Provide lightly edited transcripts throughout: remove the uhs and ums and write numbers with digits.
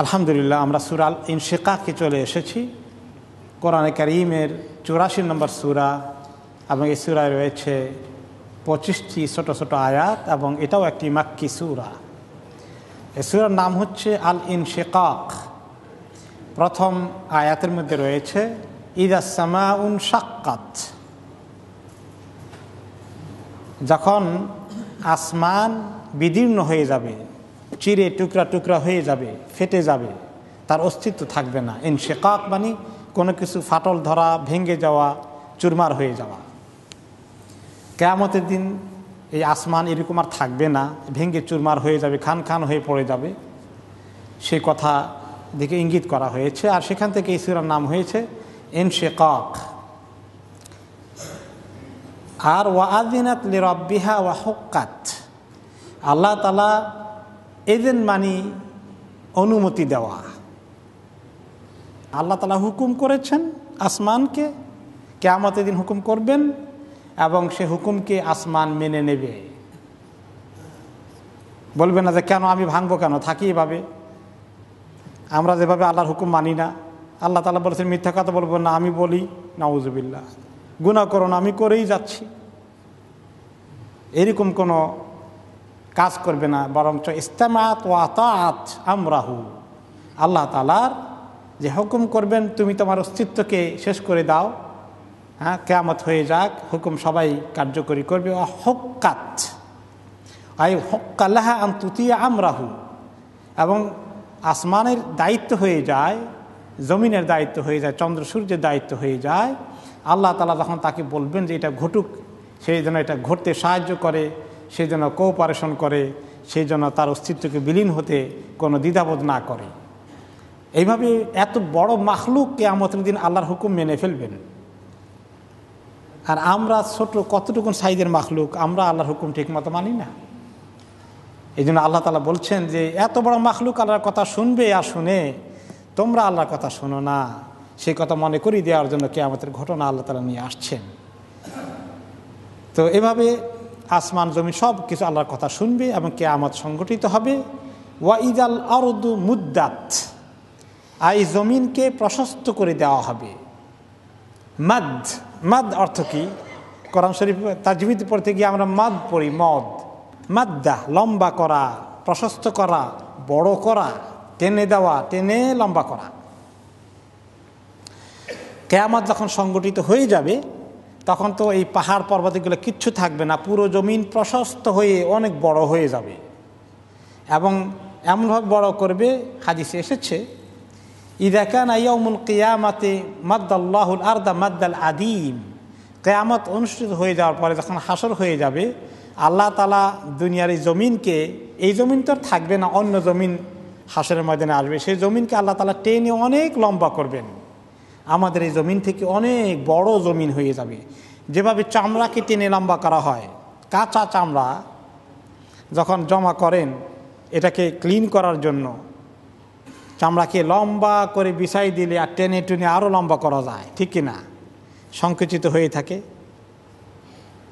আলহামদুলিল্লাহ, আমরা সূরা আল ইনশিকাকে চলে এসেছি। কোরআনে কারীমের 84 নম্বর সূরা এবং এই সূরায় রয়েছে 25টি ছোট ছোট আয়াত এবং এটাও একটি মাক্কি সূরা। এই সূরার নাম হচ্ছে আল ইনশিকাক। প্রথম আয়াতের মধ্যে রয়েছে ইদাস সামাউন শাক্কাত, যখন আসমান বিদীর্ণ হয়ে যাবে, চিরে টুকরা টুকরা হয়ে যাবে, ফেটে যাবে, তার অস্তিত্ব থাকবে না। ইনশিকাক মানে কোনো কিছু ফাটল ধরা, ভেঙে যাওয়া, চুরমার হয়ে যাওয়া। কিয়ামতের দিন এই আসমান এরকম আর থাকবে না, ভেঙে চুরমার হয়ে যাবে, খান খান হয়ে পড়ে যাবে, সেই কথা দিকে ইঙ্গিত করা হয়েছে। আর সেখান থেকে এই সূরার নাম হয়েছে ইনশিকাক। আর ওয়াআযিনাত লিরাব্বিহা ওয়া হুক্কাত, আল্লাহ তাআলা এজেন মানি অনুমতি দেওয়া। আল্লাহ তাআলা হুকুম করেছেন আসমানকে, কিয়ামতের দিন হুকুম করবেন এবং সে হুকুমকে আসমান মেনে নেবে। বলবে না যে কেন আমি ভাঙবো, কেন থাকি এভাবে, আমরা যেভাবে আল্লাহর হুকুম মানি না। আল্লাহ তাআলা বলেছেন মিথ্যা কথা বলবো না, আমি বলি নাউজুবিল্লাহ, গুনাহ করো না, আমি করেই যাচ্ছি, এরকম কোনো কাজ করবে না। বরঞ্চ ইস্তামাত ওয়া আতাআত আমরাহু, আল্লাহ তাআলার যে হুকুম করবেন তুমি তোমার অস্তিত্বকে শেষ করে দাও, হ্যাঁ, কিয়ামত হয়ে যাক, হুকুম সবাই কার্যকরী করবে। হুক্কাত আই হুক্কালাহা আন তুতিয়া আমরাহু, এবং আসমানের দায়িত্ব হয়ে যায়, জমিনের দায়িত্ব হয়ে যায়, চন্দ্র সূর্যের দায়িত্ব হয়ে যায়। আল্লাহ তাআলা যখন তাকে বলবেন যে এটা ঘটুক, সেই জন্য এটা ঘটতে সাহায্য করে, সেই জন্য কোঅপারেশন করে, সেই জন্য তার অস্তিত্বকে বিলীন হতে কোনো দ্বিধাবোধ না করে। এইভাবে এত বড় মাখলুক কিয়ামতের দিন আল্লাহর হুকুম মেনে ফেলবেন। আর আমরা ছোট কতটুকুন সাইজের মাখলুক, আমরা আল্লাহর হুকুম ঠিক মতো মানি না। এই জন্য আল্লাহ তাআলা বলছেন যে এত বড় মাখলুক আল্লাহর কথা শুনবে, আর শুনে তোমরা আল্লাহর কথা শোনো না, সেই কথা মনে করিয়ে দেওয়ার জন্য কিয়ামতের ঘটনা আল্লাহ তাআলা নিয়ে আসছেন। তো এভাবে আসমান জমি সব কিছু আল্লাহর কথা শুনবে এবং কিয়ামত সংগঠিত হবে। ওয়া ইদাল আরদু মুদ্দাত, এই জমিনকে প্রশস্ত করে দেওয়া হবে। মাদ, মাদ অর্থ কি? কোরআন শরীফ তাজবিদ পড়তে গিয়ে আমরা মাদ পড়ি, মদ, মাদ্দা লম্বা করা, প্রশস্ত করা, বড় করা, টেনে দেওয়া, টেনে লম্বা করা। কিয়ামত যখন সংগঠিত হয়ে যাবে তখন তো এই পাহাড় পর্বতগুলো কিচ্ছু থাকবে না, পুরো জমিন প্রশস্ত হয়ে অনেক বড় হয়ে যাবে। এবং এমনভাবে বড় করবে, হাদিসে এসেছে ইযা কানা ইয়াউমুল কিয়ামাতি মাদ্দাল্লাহুল আরদা মাদ্দাল আদিম, কিয়ামত অনুষ্ঠিত হয়ে যাওয়ার পরে যখন হাসর হয়ে যাবে, আল্লাহ তাআলা দুনিয়ার এই জমিনকে, এই জমিন তো আর থাকবে না, অন্য জমিন হাসরের ময়দানে আসবে, সেই জমিনকে আল্লাহ তাআলা টেনে অনেক লম্বা করবেন। আমাদের এই জমিন থেকে অনেক বড় জমিন হয়ে যাবে। যেভাবে চামড়াকে টেনে লম্বা করা হয়, কাঁচা চামড়া যখন জমা করেন এটাকে ক্লিন করার জন্য, চামড়াকে লম্বা করে বিছাই দিলে আর টেনে টেনে আরও লম্বা করা যায়, ঠিক কি না? সংকুচিত হয়ে থাকে,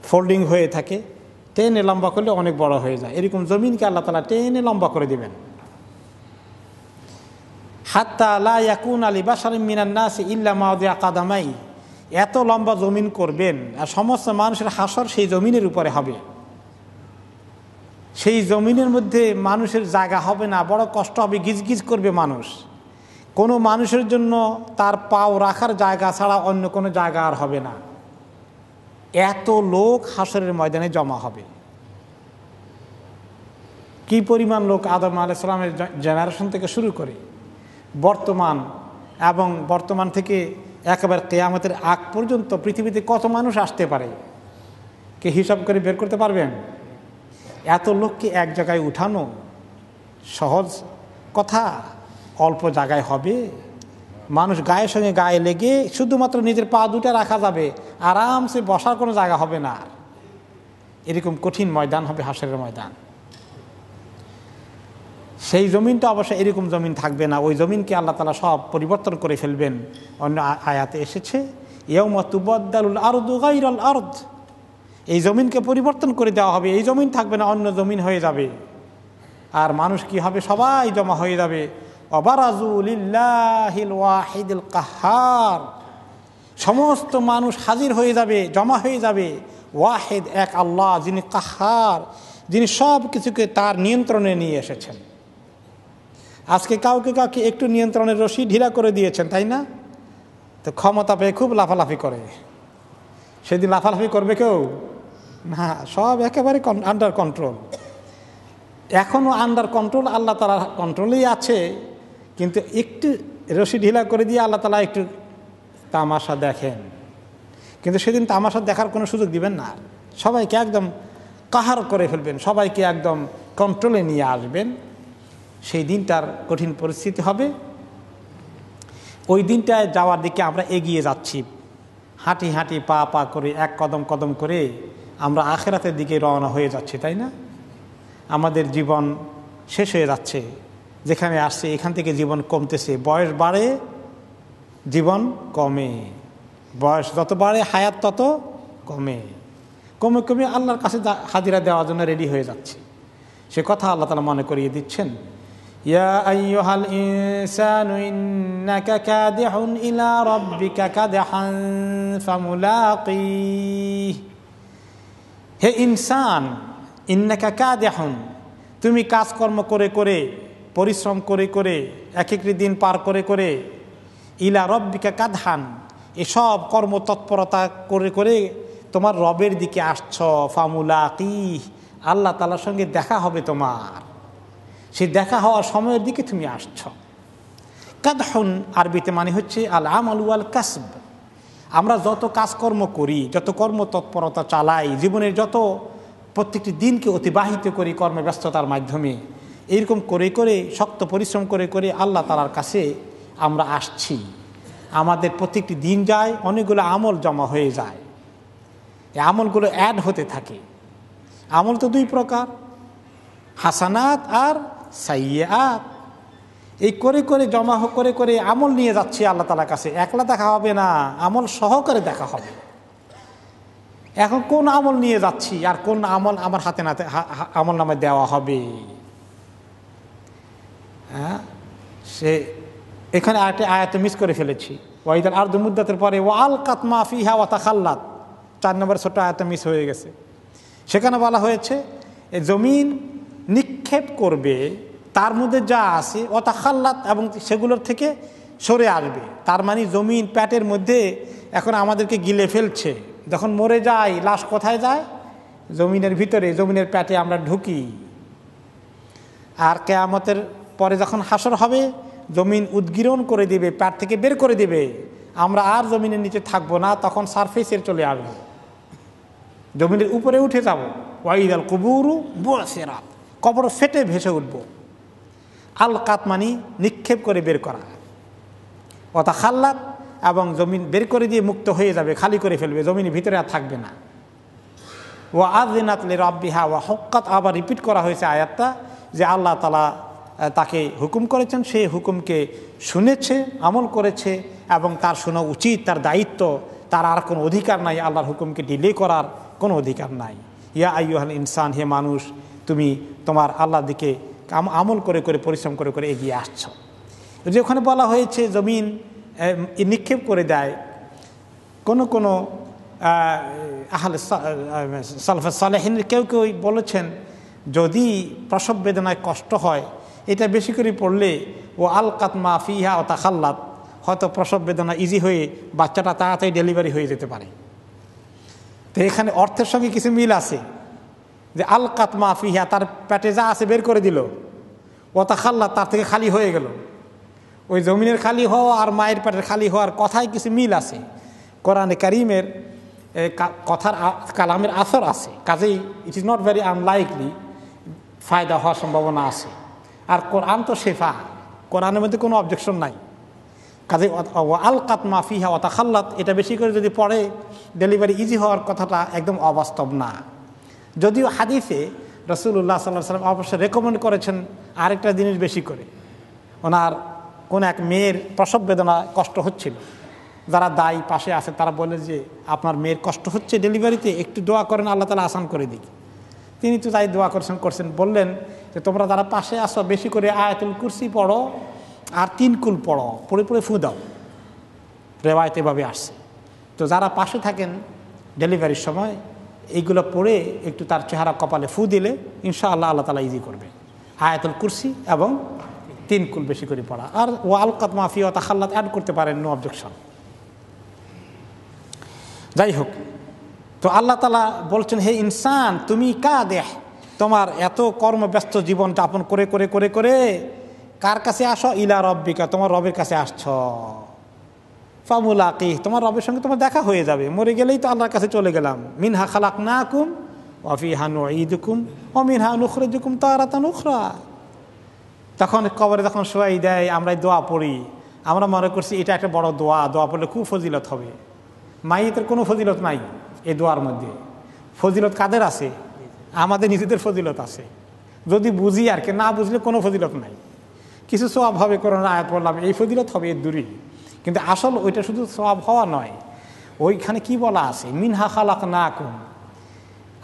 ফোল্ডিং হয়ে থাকে, টেনে লম্বা করলে অনেক বড় হয়ে যায়। এরকম জমিনকে আল্লাহ তাআলা টেনে লম্বা করে দিবেন। হাত্তা লা ইয়াকুনা লিবাশারিন মিনান নাসি ইল্লা মাওদিআ কাদামাই, এত লম্বা জমিন করবেন আর সমস্ত মানুষের হাসর সেই জমিনের উপরে হবে। সেই জমিনের মধ্যে মানুষের জায়গা হবে না, বড় কষ্ট হবে, গিজগিজ করবে মানুষ। কোনো মানুষের জন্য তার পাও রাখার জায়গা ছাড়া অন্য কোনো জায়গা আর হবে না, এত লোক হাসরের ময়দানে জমা হবে। কি পরিমাণ লোক! আদম আলাইহিস সালামের জেনারেশন থেকে শুরু করে বর্তমান, এবং বর্তমান থেকে একেবারে কিয়ামতের আগ পর্যন্ত পৃথিবীতে কত মানুষ আসতে পারে, কে হিসাব করে বের করতে পারবেন? এত লোককে এক জায়গায় উঠানো সহজ কথা? অল্প জায়গায় হবে, মানুষ গায়ের সঙ্গে গায়ে লেগে শুধুমাত্র নিজের পা দুটা রাখা যাবে, আরামসে বসার কোনো জায়গা হবে না। এরকম কঠিন ময়দান হবে হাসরের ময়দান। সেই জমিনটা অবশ্য এরকম জমিন থাকবে না, ওই জমিনকে আল্লাহ তাআলা সব পরিবর্তন করে ফেলবেন। অন্য আয়াতে এসেছে ইয়াউমা তুবাদ্দালুল আরদু গায়রাল আরদ, এই জমিনকে পরিবর্তন করে দেওয়া হবে, এই জমিন থাকবে না, অন্য জমিন হয়ে যাবে। আর মানুষ কি হবে? সবাই জমা হয়ে যাবে ওয়াবারাজু লিল্লাহিল ওয়াহিদিল কাহ্হার, সমস্ত মানুষ হাজির হয়ে যাবে, জমা হয়ে যাবে ওয়াহিদ এক আল্লাহ, যিনি কাহ্হার, যিনি সব কিছুকে তার নিয়ন্ত্রণে নিয়ে এসেছেন। আজকে কাউকে কাউকে একটু নিয়ন্ত্রণের রশি ঢিলা করে দিয়েছেন, তাই না? তো ক্ষমতা পেয়ে খুব লাফালাফি করে। সেদিন লাফালাফি করবে কেউ না, সব একেবারে আন্ডার কন্ট্রোল। এখনও আন্ডার কন্ট্রোল, আল্লাহ তাআলার কন্ট্রোলেই আছে, কিন্তু একটু রশি ঢিলা করে দিয়ে আল্লাহ তাআলা একটু তামাশা দেখেন। কিন্তু সেদিন তামাশা দেখার কোনো সুযোগ দিবেন না, সবাইকে একদম কাহার করে ফেলবেন, সবাইকে একদম কন্ট্রোলে নিয়ে আসবেন। সেই দিনটার কঠিন পরিস্থিতি হবে। ওই দিনটায় যাওয়ার দিকে আমরা এগিয়ে যাচ্ছি, হাঁটি হাঁটি পা পা করে, এক কদম কদম করে আমরা আখিরাতের দিকে রওনা হয়ে যাচ্ছি, তাই না? আমাদের জীবন শেষ হয়ে যাচ্ছে, যেখানে আসছে এখান থেকে জীবন কমতেছে। বয়স বাড়ে, জীবন কমে, বয়স যত বাড়ে হায়াত তত কমে, কমে কমে আল্লাহর কাছে হাজিরা দেওয়ার জন্য রেডি হয়ে যাচ্ছে। সে কথা আল্লাহ তাআলা মনে করিয়ে দিচ্ছেন, ইয়া আইয়ুহাল ইনসানু ইন্নাকা কাদিহুন ইলা রাব্বিকা কাদহান ফামুলাকিহ। হে ইনসান, ইন্নাকা কাদিহুন, তুমি কাজকর্ম করে করে, পরিশ্রম করে করে, এক একটি দিন পার করে করে, ইলা রব্বিকা কাদহান, এসব কর্মতৎপরতা করে করে তোমার রবের দিকে আসছ। ফামুলাকিহ, আল্লাহ তাআলার সঙ্গে দেখা হবে তোমার, সেই দেখা হওয়ার সময়ের দিকে তুমি আসছ। কাদহুন আরবিতে মানে হচ্ছে আল আমাল ওয়াল কাসব। আমরা যত কাজকর্ম করি, যত কর্মতৎপরতা চালাই, জীবনের যত প্রত্যেকটি দিনকে অতিবাহিত করি কর্মব্যস্ততার মাধ্যমে, এইরকম করে করে, শক্ত পরিশ্রম করে করে আল্লাহ তাআলার কাছে আমরা আসছি। আমাদের প্রত্যেকটি দিন যায়, অনেকগুলো আমল জমা হয়ে যায়, এই আমলগুলো অ্যাড হতে থাকে। আমল তো দুই প্রকার, হাসানাত আর সাইয়্যাত। এই করে করে জমা করে করে আমল নিয়ে যাচ্ছি আল্লাহ তাআলার কাছে। একলা দেখা হবে না, আমল সহকারে দেখা হবে। এখন কোন আমল নিয়ে যাচ্ছি আর কোন আমল আমার হাতে নাতে আমল নামে দেওয়া হবে, হ্যাঁ, সে এখানে আরেকটি আয়াতে মিস করে ফেলেছি। ওয়াইদাল আরদু মুদ্দাতের পরে ওয়া আলকাত মা ফিহা ওয়া তাখাল্লাত, 4 নম্বর ছোট্ট আয়াতে মিস হয়ে গেছে। সেখানে বলা হয়েছে এই জমিন নিক্ষেপ করবে, তার মধ্যে যা আছে ওয়া তাখাল্লাত, এবং সেগুলোর থেকে সরে আসবে। তার মানে জমিন পেটের মধ্যে এখন আমাদেরকে গিলে ফেলছে। যখন মরে যায়, লাশ কোথায় যায়? জমিনের ভিতরে, জমিনের পেটে আমরা ঢুকি। আর কিয়ামতের পরে যখন হাসর হবে, জমিন উদ্গীরণ করে দিবে, পেট থেকে বের করে দিবে, আমরা আর জমিনের নিচে থাকবো না, তখন সারফেসের চলে আসবো, জমিনের উপরে উঠে যাব। ওয়াইদাল কুবুরু বুসিরাত, কবর ফেটে ভেসে উঠব। আলকাত মানি নিক্ষেপ করে বের করা, ওয়া তাখাল্লাত, এবং জমিন বের করে দিয়ে মুক্ত হয়ে যাবে, খালি করে ফেলবে, জমিনের ভিতরে আর থাকবে না। ওয়া আযিনাত লিরাব্বিহা ওয়া হুক্কাত, আবার রিপিট করা হয়েছে আয়াতটা, যে আল্লাহ তাআলা তাকে হুকুম করেছেন, সেই হুকুমকে শুনেছে, আমল করেছে, এবং তার শোনা উচিত, তার দায়িত্ব, তার আর কোনো অধিকার নাই, আল্লাহর হুকুমকে ডিলে করার কোনো অধিকার নাই। ইয়া আইয়ুহাল ইনসান, হে মানুষ, তুমি তোমার আল্লাহর দিকে আমল করে করে, পরিশ্রম করে করে এগিয়ে আসছ। যে ওখানে বলা হয়েছে জমিন নিক্ষেপ করে দেয়, কোনো কোনো আহলে সালাফে সালেহিনের কেউ কেউ বলেছেন, যদি প্রসব বেদনায় কষ্ট হয়, এটা বেশি করে পড়লে ও আলকাত মা ফিহা ও তাখাল্লাত, হয়তো প্রসব বেদনা ইজি হয়ে বাচ্চাটা তাড়াতাড়ি ডেলিভারি হয়ে যেতে পারে। তো এখানে অর্থের সঙ্গে কিছু মিল আছে, যে আলকাত মা ফিহা, তার পেটে যা আছে বের করে দিল, ও তাখাল্লাত, তার থেকে খালি হয়ে গেল। ওই জমিনের খালি হওয়া আর মায়ের পেটের খালি হওয়ার কথায় কিছু মিল আছে, কোরআনে কারীমের কথার কালামের আসর আছে, কাজেই it is not very unlikely ফায়দা হওয়ার সম্ভাবনা আছে। আর কোরআন তো শেফা, কোরআনের মধ্যে কোনো অবজেকশন নাই। কাজে আলকাত মা ফিহা ওয়া তাখাল্লাত, এটা বেশি করে যদি পড়ে ডেলিভারি ইজি হওয়ার কথাটা একদম অবাস্তব না। যদিও হাদিসে রাসূলুল্লাহ সাল্লাল্লাহু আলাইহি ওয়াসাল্লাম অবশ্যই রেকমেন্ড করেছেন আরেকটা জিনিস বেশি করে। ওনার কোন এক মেয়ের প্রসব বেদনা কষ্ট হচ্ছিল, যারা দায়ী পাশে আছে তারা বলে যে আপনার মেয়ের কষ্ট হচ্ছে ডেলিভারিতে, একটু দোয়া করেন, আল্লাহ তাআলা আসান করে দিক। তিনি তো তাই দোয়া করছেন, বললেন যে তোমরা যারা পাশে আসো বেশি করে আয়াতুল কুরসি পড়ো, আর 3 কুল পড়ো, পড়ে পড়ে ফু দাও, রেওয়ায়তে এভাবে আসছে। তো যারা পাশে থাকেন ডেলিভারির সময় এইগুলো পড়ে একটু তার চেহারা কপালে ফু দিলে ইনশাআল্লাহ আল্লাহ তাআলা ইজি করবে। আয়াতুল কুরসি এবং 3 কুল বেশি করে পড়া, আর ওয়াল কাত মাফি ও তাখাল্লাত অ্যাড করতে পারেন, নো অবজেকশন। যাই হোক, তো আল্লাহ তাআলা বলছেন, হে ইনসান তুমি কাদেহ, তোমার এত কর্মব্যস্ত জীবন যাপন করে করে করে করে কার কাছে আসো? ইলা রব্বিকা, তোমার রবের কাছে আসছ। ফামুলাকিহ, তোমার রবের সঙ্গে তোমার দেখা হয়ে যাবে, মরে গেলেই তো আল্লাহর কাছে চলে গেলাম। মিনহা খালাকনাকুম ওয়া ফিহা নুঈদুকুম ওয়া মিনহা নুখরিজুকুম তারাতান উখরা। তখন কবরে যখন শোয়াই দেয়, আমরা দোয়া পড়ি, আমরা মনে করছি এটা একটা বড় দোয়া, দোয়া পড়লে খুব ফজিলত হবে। মাইয়েতের কোনো ফজিলত নাই এই দোয়ার মধ্যে। ফজিলত কাদের আছে? আমাদের নিজেদের ফজিলত আছে, যদি বুঝি আর কি, না বুঝলে কোনো ফজিলত নাই। কিছু সওয়াব হবে, কোরআনের আয়াত পড়লাম, এই ফজিলত হবে, এর দূরই। কিন্তু আসল ওইটা শুধু সওয়াব হওয়া নয়, ওইখানে কি বলা আছে? মিনহা খালাকনাকুম।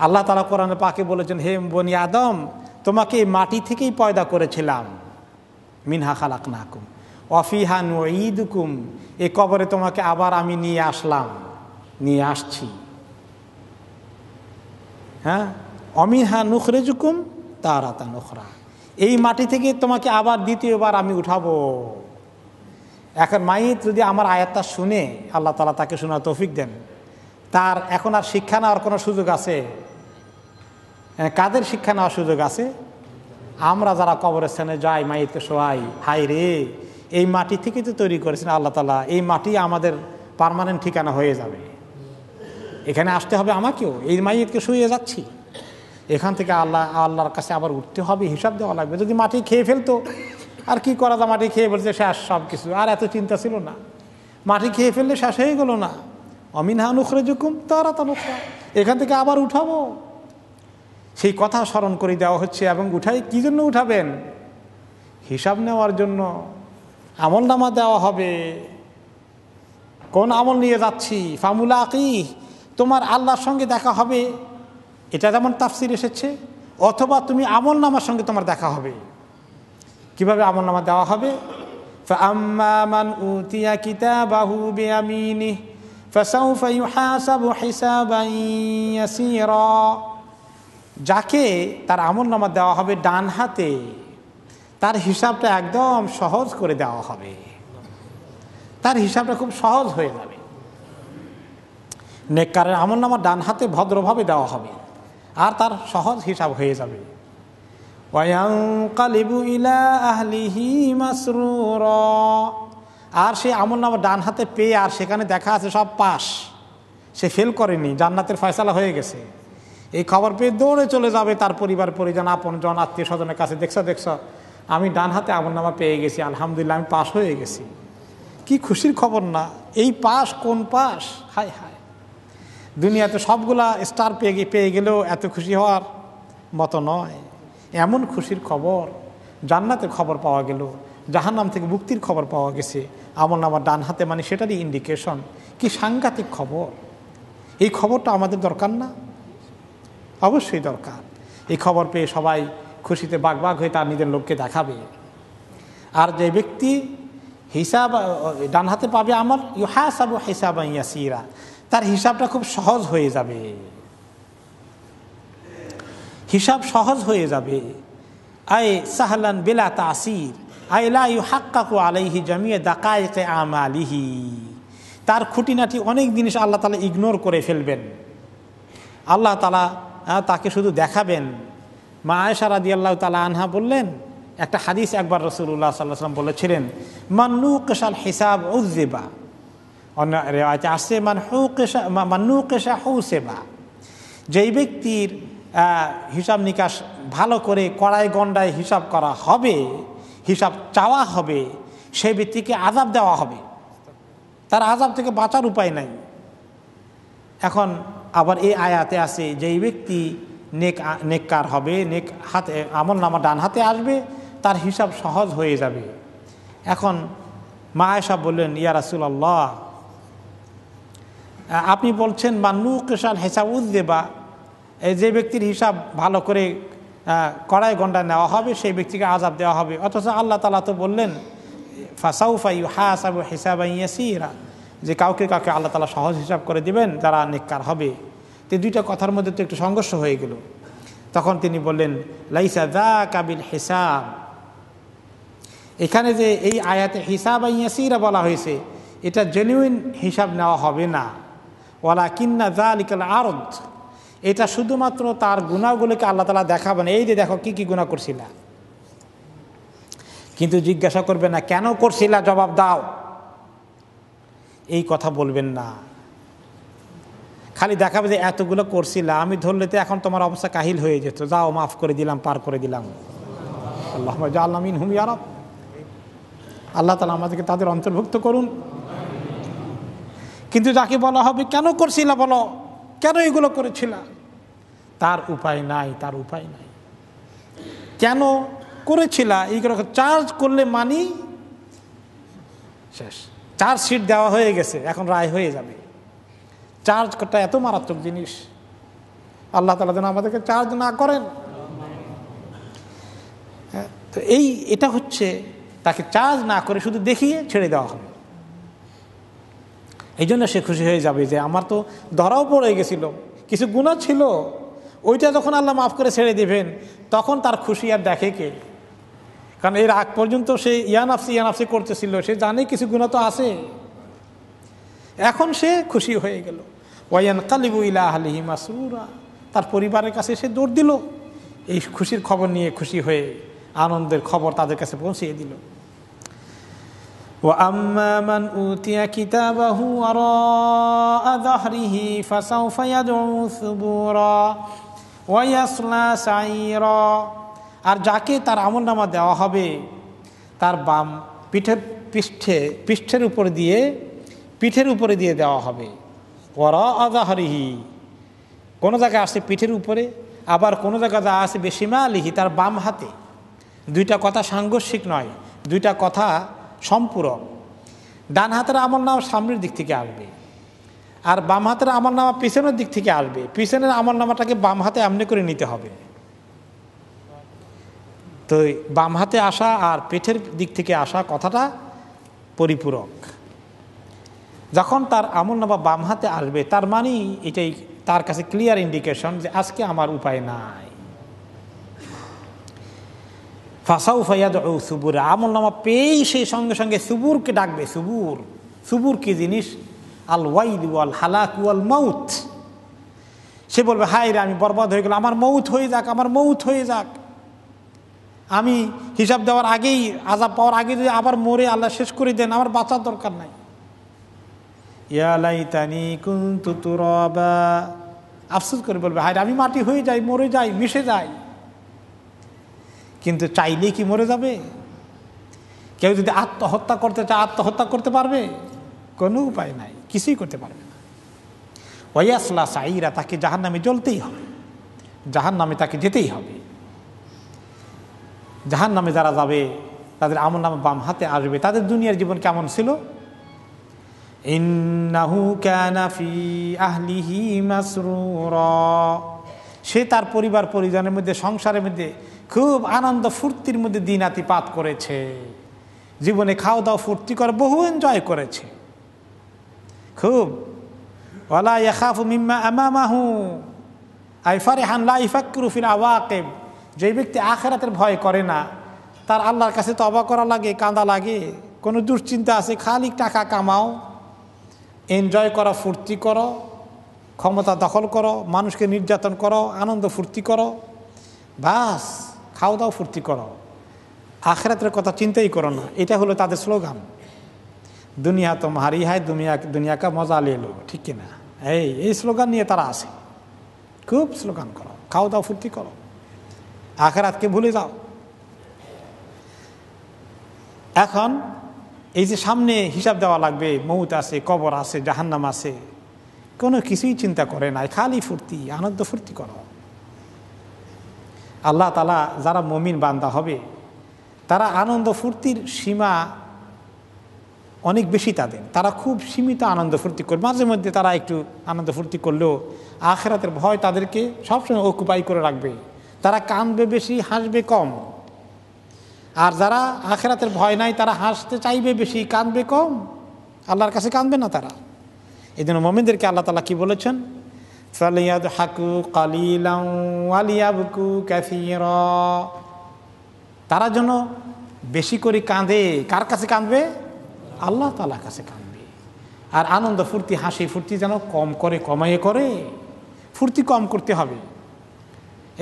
আল্লাহ তাআলা কোরআনে পাকে বলেছেন, হে বনি আদম, তোমাকে মাটি থেকেই পয়দা করেছিলাম। মিনহা খালাকনাকুম ওয়া ফিহা নুঈদুকুম, এই কবরে তোমাকে আবার আমি নিয়ে আসলাম, নিয়ে আসছি। হ্যাঁ, অমিনহা নুখরিজুকুম তারাতান উখরা, এই মাটি থেকে তোমাকে আবার দ্বিতীয়বার আমি উঠাবো। এখন মাইত যদি আমার আয়াতটা শুনে, আল্লাহ তাআলা তাকে শোনার তৌফিক দেন, তার এখন আর শিক্ষা নেওয়ার কোনো সুযোগ আছে? কাদের শিক্ষা নেওয়ার সুযোগ আছে? আমরা যারা কবরস্থানে যাই, মাইতকে শোয়াই, হাই রে, এই মাটি থেকে তো তৈরি করেছেন আল্লাহ তাআলা, এই মাটি আমাদের পার্মানেন্ট ঠিকানা হয়ে যাবে, এখানে আসতে হবে আমাকেও, এই মাইতকে শুয়ে যাচ্ছি, এখান থেকে আল্লাহর কাছে আবার উঠতে হবে, হিসাব দেওয়া লাগবে। যদি মাটি খেয়ে ফেলতো, আর কি করা যায়, মাটি খেয়ে বলছে শেষ সব কিছু, আর এত চিন্তা ছিল না, মাটি খেয়ে ফেললে শেষ হয়ে গেল না। অমিনহা নুখরিজুকুম তারাতান উখরা, এখান থেকে আবার উঠাবো, সেই কথা স্মরণ করে দেওয়া হচ্ছে। এবং উঠাই কি জন্য উঠাবেন? হিসাব নেওয়ার জন্য, আমল নামা দেওয়া হবে। কোন আমল নিয়ে যাচ্ছি? ফামুলাকিহ, তোমার আল্লাহর সঙ্গে দেখা হবে, এটা যেমন তাফসির এসেছে, অথবা তুমি আমল নামার সঙ্গে তোমার দেখা হবে। কিভাবে আমল নামা দেওয়া হবে? ফাআম্মা মান উতিয়া কিতাবাহু বিয়ামিনিহি ফাসাউফা ইউহাসাবু হিসাবান ইয়াসীরা, যাকে তার আমল নামা দেওয়া হবে ডান হাতে, তার হিসাবটা একদম সহজ করে দেওয়া হবে, তার হিসাবটা খুব সহজ হয়ে যাবে। নেককারের আমল নামা ডান হাতে ভদ্রভাবে দেওয়া হবে, আর তার সহজ হিসাব হয়ে যাবে। ওয়ায়ানকালিবু ইলা আহলিহি মাসরুরা, আর সে আমল নামা ডান হাতে পেয়ে, আর সেখানে দেখা আছে সব পাস, সে ফেল করেনি, জান্নাতের ফয়সালা হয়ে গেছে, এই খবর পেয়ে দৌড়ে চলে যাবে তার পরিবার পরিজন, আপনজন, আত্মীয় স্বজনের কাছে, দেখছো আমি ডান হাতে আমল নামা পেয়ে গেছি, আলহামদুলিল্লাহ আমি পাস হয়ে গেছি। কি খুশির খবর না? এই পাস, কোন পাস? হায় হায়, দুনিয়াতে সবগুলা স্টার পেয়ে গেলেও এত খুশি হওয়ার মতো নয়। এমন খুশির খবর, জান্নাতের খবর পাওয়া গেল, জাহান্নাম থেকে মুক্তির খবর পাওয়া গেছে আমল নামা ডান হাতে, মানে সেটারই ইন্ডিকেশন। কি সাংঘাতিক খবর! এই খবরটা আমাদের দরকার না? অবশ্যই দরকার। এই খবর পেয়ে সবাই খুশিতে বাগবাগ হয়ে তার নিজের লোককে দেখাবে। আর যে ব্যক্তি হিসাব ডান হাতে পাবে আমল, ইউহাসাবু হিসাবান ইয়াসীরা, তার হিসাবটা খুব সহজ হয়ে যাবে, হিসাব সহজ হয়ে যাবে। আয় সাহলান বিলা তাসির, আয় লা ইউহাক্কাকু আলাইহি জামিউ দাকায়েকে আমালিহি, তার খুঁটিনাটি অনেক জিনিস আল্লাহ তাআলা ইগনোর করে ফেলবেন। আল্লাহ তাআলা তাকে শুধু দেখাবেন। মা আয়েশা রাদিয়াল্লাহু তাআলা আনহা বললেন, একটা হাদিস একবার রাসূলুল্লাহ সাল্লাল্লাহু আলাইহি ওয়াসাল্লাম বলেছিলেন, মান নুকিশাল হিসাব উযিবা, অন্য রিওয়ায়াতে আসছে মান নুকিশা হুসিবা, যেই ব্যক্তির হিসাব নিকাশ ভালো করে কড়াই গন্ডায় হিসাব করা হবে, হিসাব চাওয়া হবে, সেই ব্যক্তিকে আযাব দেওয়া হবে, তার আযাব থেকে বাঁচার উপায় নাই। এখন আবার এই আয়াতে আছে, যেই ব্যক্তি নেককার হবে, নেক হাতে আমল নামা ডান হাতে আসবে, তার হিসাব সহজ হয়ে যাবে। এখন মা আয়েশা বললেন, ইয়া রাসূলুল্লাহ, আপনি বলছেন মান্নু কেশাল হিসাব উদ্দেবা, যে ব্যক্তির হিসাব ভালো করে কড়াই গন্ডা নেওয়া হবে সেই ব্যক্তিকে আযাব দেওয়া হবে, অথচ আল্লাহ তাআলা তো বললেন ফাসাউফা ইউহাসাবু হিসাবান ইয়াসীরা, যে কাউকে কাউকে আল্লাহ তাআলা সহজ হিসাব করে দিবেন যারা নেককার হবে। তো দুইটা কথার মধ্যে তো একটু সংঘর্ষ হয়ে গেল। তখন তিনি বললেন লাইসা যাকা বিল হিসাব, এখানে যে এই আয়াতে হিসাবান ইয়াসীরা বলা হয়েছে এটা জেনুইন হিসাব নেওয়া হবে না। ওয়ালাকিন্না যালিকাল আরদ, এটা শুধুমাত্র তার গুনাহগুলোকে আল্লাহ তাআলা দেখাবেন, এই যে দেখো কি কি গুনাহ করছিলা, কিন্তু জিজ্ঞাসা করবে না কেন করছিলা, জবাব দাও, এই কথা বলবেন না। খালি দেখাবে যে এতগুলো করছিলা, আমি ধরলে তো এখন তোমার অবস্থা কাহিল হয়ে যেত, যাও মাফ করে দিলাম, পার করে দিলাম। আল্লাহুম্মা জাআলনা মিনহুম ইয়া রাব, আল্লাহ তাআলা আমাদেরকে তাদের অন্তর্ভুক্ত করুন। কিন্তু যাকে বলা হবে কেন করছিলা বলো, কেন এগুলো করেছিলা, তার উপায় নাই, তার উপায় নাই। কেন করেছিলা এইগুলো চার্জ করলে মানি শেষ, চার্জশিট দেওয়া হয়ে গেছে, এখন রায় হয়ে যাবে। চার্জ করতে এত মারাত্মক জিনিস, আল্লাহ তাআলা যেন আমাদেরকে চার্জ না করেন। তো এটা হচ্ছে তাকে চার্জ না করে শুধু দেখিয়ে ছেড়ে দেওয়া হবে। এই জন্য সে খুশি হয়ে যাবে যে আমার তো ধরাও পড়ে গেছিল, কিছু গুনাহ ছিল, ওইটা যখন আল্লাহ মাফ করে ছেড়ে দিবেন তখন তার খুশি আর দেখে কে? কারণ এর আগ পর্যন্ত সে ইয়ানাফসি করতেছিল, সে জানে কিছু গুনাহ তো আছে, এখন সে খুশি হয়ে গেল। ওয়ায়ানকালিবু ইলা আহলিহি মাসরুরা, তার পরিবারের কাছে সে দৌড় দিল, এই খুশির খবর নিয়ে খুশি হয়ে আনন্দের খবর তাদের কাছে পৌঁছিয়ে দিল। وَأَمَّا مَنْ أُوتِيَ كِتَابَهُ وَرَاءَ ظَهْرِهِ فَسَوْفَ يَدْعُو ثُبُورًا وَيَصْلَى سَعِيرًا, আর যাকে তার আমলনামা দেওয়া হবে তার বাম পিঠের উপরে দিয়ে দেওয়া হবে। ওয়ারাআ যাহরিহি, কোনো জায়গায় আসে পিঠের উপরে, আবার কোনো জায়গায় আসে বিশিমালিহি, তার বাম হাতে। দুইটা কথা সাংঘর্ষিক নয়, দুইটা কথা সম্পূরক। ডান হাতের আমলনামা সামনের দিক থেকে আসবে, আর বাম হাতের আমলনামা পিছনের দিক থেকে আসবে। পিছনের আমলনামাটাকে বাম হাতে এমনি করে নিতে হবে। তো বাম হাতে আসা আর পেটের দিক থেকে আসা কথাটা পরিপূরক। যখন তার আমলনামা বাম হাতে আসবে তার মানে এটাই তার কাছে ক্লিয়ার ইন্ডিকেশন যে আজকে আমার উপায় নাই। ফাসাউফা ইয়াদউ সুবুরা, আমলনামা পেয়েই সেই সঙ্গে সঙ্গে সুবুরকে ডাকবে। সুবুর কি জিনিস? আল ওয়াইল ওয়াল হালাক ওয়াল মাউত। সে বলবে হায় রে, আমি বরবাদ হয়ে গেলাম, আমার মৌত হয়ে যাক, আমার মৌত হয়ে যাক। আমি হিসাব দেওয়ার আগেই, আযাব পাওয়ার আগে যদি আবার মরে আল্লাহ শেষ করে দেন, আমার বাঁচার দরকার নাই। ইয়া লাইতানি কুনতু তুরাবা, আফসোস করে বলবে হায় রে, আমি মাটি হয়ে যাই, মরে যাই, মিশে যাই। কিন্তু চাইলে কি মরে যাবে? কেউ যদি আত্মহত্যা করতে চায় আত্মহত্যা করতে পারবে? কোনো উপায় নাই, কিছুই করতে পারবে না। ওয়ায়াসলা সাইরা, তাকে জাহান্নামে জ্বলতেই হবে, জাহান্নামে তাকে যেতেই হবে। জাহান্নামে যারা যাবে তাদের আমলনামা বাম হাতে আসবে। তাদের দুনিয়ার জীবন কেমন ছিল? ইন্নাহু কানা ফি আহলিহি মাসরুরা, সে তার পরিবার পরিজনের মধ্যে, সংসারের মধ্যে খুব আনন্দ ফুর্তির মধ্যে দিনাতিপাত করেছে। জীবনে খাওয়া দাওয়া ফুর্তি করে বহু এনজয় করেছে খুব। ওয়ালা ইয়াখাফু মিম্মা আমামাহু আই ফারিহান লা ইফাক্কিরু ফিল আওয়াকিব, যে ব্যক্তি আখিরাতের ভয় করে না, তার আল্লাহর কাছে তওবা করা লাগে, কাঁদা লাগে, কোনো দুশ্চিন্তা আছে, খালি টাকা কামাও, এনজয় করো, ফুর্তি করো, ক্ষমতা দখল করো, মানুষকে নির্যাতন করো, আনন্দ ফুর্তি করো, বাস খাও দাও ফুর্তি করো, আখিরাতের কথা চিন্তাই করো না। এটা হলো তাদের স্লোগান। দুনিয়া তোমারি হায়, দুনিয়া কা মজা লে লো, ঠিক কিনা? এই স্লোগান নিয়ে তারা আসে, খুব স্লোগান করো, খাও দাও ফুর্তি করো, আখিরাতকে ভুলে যাও। এখন এই যে সামনে হিসাব দেওয়া লাগবে, মৌত আছে, কবর আছে, জাহান্নাম আছে, কোনো কিছুই চিন্তা করে নাই, খালি ফুর্তি, আনন্দ ফুর্তি করো। আল্লাহ তাআলা যারা মুমিন বান্দা হবে তারা আনন্দ ফুর্তির সীমা অনেক বেশি তাদের, তারা খুব সীমিত আনন্দ ফুর্তি করবে। মাঝে মধ্যে তারা একটু আনন্দ ফুর্তি করলেও আখিরাতের ভয় তাদেরকে সবসময় অকুপাই করে রাখবে। তারা কাঁদবে বেশি, হাসবে কম। আর যারা আখিরাতের ভয় নাই তারা হাসতে চাইবে বেশি, কাঁদবে কম, আল্লাহর কাছে কাঁদবে না তারা। এই জন্য মুমিনদেরকে আল্লাহ তাআলা কি বলেছেন, ফালিয়াদহাকু কালিলান ওয়ালিয়াবকু কাসীরা, তারা যেন বেশি করে কাঁদে। কার কাছে কাঁদবে? আল্লাহ তাআলার কাছে কাঁদবে। আর আনন্দ ফুর্তি হাসি ফুর্তি যেন কম করে, কমাইয়ে করে, ফুর্তি কম করতে হবে।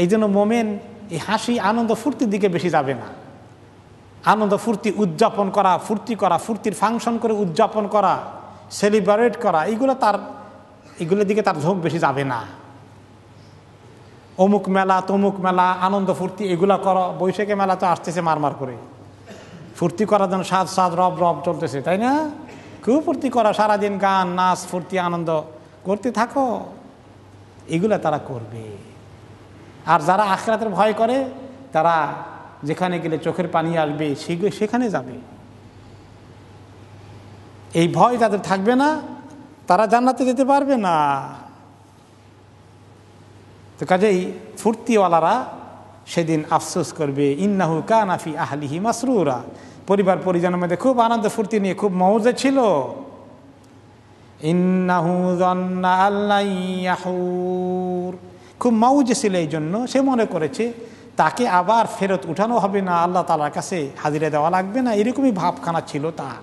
এই জন্য মোমেন এই হাসি আনন্দ ফুর্তির দিকে বেশি যাবে না। আনন্দ ফুর্তি উদযাপন করা, ফুর্তি করা, ফুর্তির ফাংশন করে উদযাপন করা, সেলিব্রেট করা, এগুলোর দিকে তার ঝোঁক বেশি যাবে না। অমুক মেলা তমুক মেলা আনন্দ ফুর্তি এগুলা করো, বৈশাখী মেলা তো আসতেছে মারমার করে, ফুর্তি করার জন্য সাজ সাজ রব রব চলতেছে, তাই না? খুব ফুর্তি করা, সারাদিন গান নাচ ফুর্তি আনন্দ করতে থাকো, এগুলা তারা করবে। আর যারা আখিরাতের ভয় করে তারা যেখানে গেলে চোখের পানি আসবে সেখানে যাবে। এই ভয় যাদের থাকবে না তারা জান্নাতে যেতে পারবে না। তো কাজেই ফুর্তিওয়ালারা সেদিন আফসোস করবে, ইন্নাহু কানা ফি আহলিহি মাসরুরা, পরিবার পরিজনের মধ্যে খুব আনন্দ ফুর্তি নিয়ে খুব মৌজে ছিল। ইন্নাহু যান্না আল্লা ইয়াহুর, খুব মৌজে ছিল, এই জন্য সে মনে করেছে তাকে আবার ফেরত উঠানো হবে না, আল্লাহ তাআলার কাছে হাজিরা দেওয়া লাগবে না, এরকমই ভাবখানা ছিল তার।